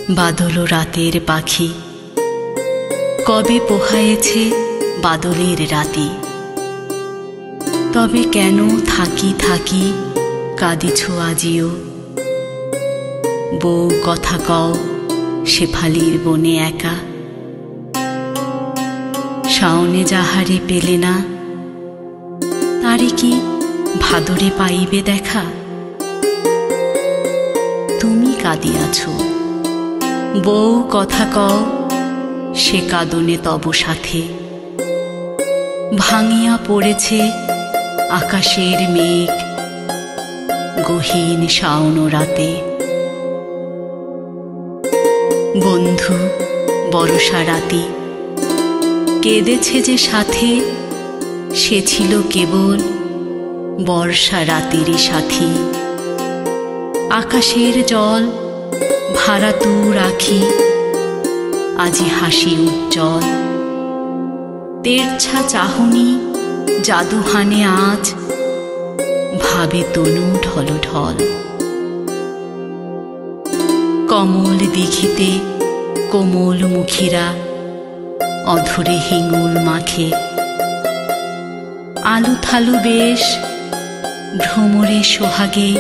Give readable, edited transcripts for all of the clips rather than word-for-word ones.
বাদল রাতের পাখি কবে পোহায়েছে বাদলের রাতি। তবে কেন থাকি থাকি কাঁদিছ আজিও, বউ কথা কও শেফালির বনে একা। শাওনে যাহারে পেলে না তারে কি ভাদরে পাইবে দেখা। তুমি কাঁদিয়াছ, বউ কথা কও সে কাঁদনে তব সাথে। ভাঙিয়া পড়েছে আকাশের মেঘ গহীন শাওন রাতে। বন্ধু বর্ষা রাতি কেঁদেছে যে সাথে, সে ছিল কেবল বর্ষা রাতেরই সাথী। আকাশের জল ভাড়া তু রাখি আজি হাসি উজ্জ্বল। তেরছা চাহনি জাদুহানে আজ ভাবে তনু ঢল ঢল। কমল দিঘিতে কোমল মুখীরা অধরে হিঙুল মাখে। আলু থালু বেশ ভ্রমরে সোহাগে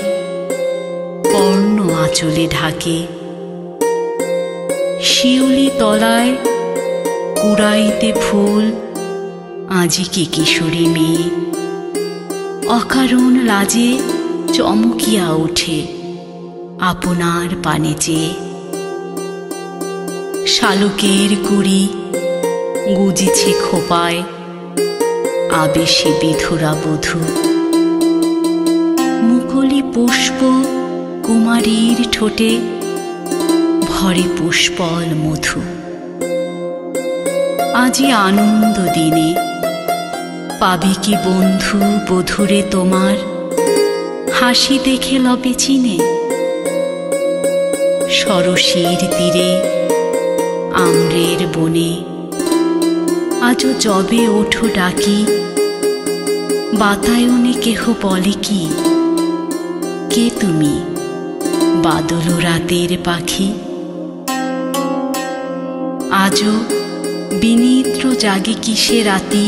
পর্ণ আঁচলে ঢাকে। শিউলি তলায় কুড়াইতে ফুল আজি কি কিশোরী মেয়ে। অকারণ লাজে চমকিয়া ওঠে আপনার পানে চেয়ে। শালুকের কুড়ি গুজিছে খোপায় আবেশে বিধুরা বধূ। মুকলি পুষ্প কুমারীর ঠোঁটে ভরে পুষ্পল মধু। আজি আনন্দ দিনে পাবে কি বন্ধু বধূরে তোমার হাসি দেখে লবে চিনে। সরসীর তীরে আম্রের বনে আজও যবে ওঠো ডাকি। বাতায়নে কেহ বলে কি কে তুমি বাদল রাতের পাখি। আজও বিনিদ্র জাগে কিসে রাতি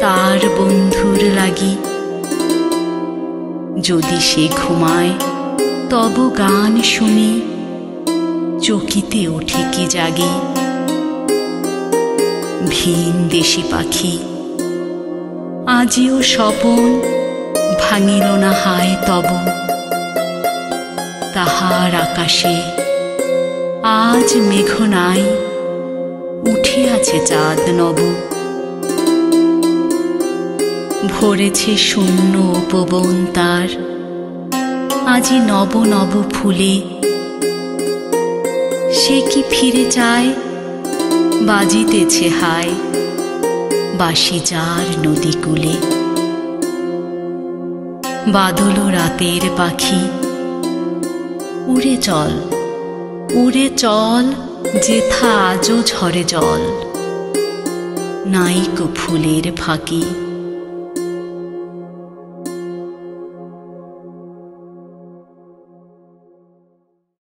তার বন্ধুর লাগি। যদি সে ঘুমায় তব গান শুনি চকিতে ওঠে কি জাগি। ভিন দেশি পাখি আজিও স্বপন ভাঙিল না হায় তব। তাহার আকাশে আজ মেঘ নাই উঠে আছে চাঁদ নব। ভরেছে শূন্য উপবন তার আজি নব নব ফুলে। সে কি ফিরে চায় বাজিতেছে হায় বাঁশি যার নদী কূলে। বাদল রাতের পাখি উড়ে চল উড়ে চল যেথা আজও ঝরে জল। নাইকো ফুলের ফাঁকি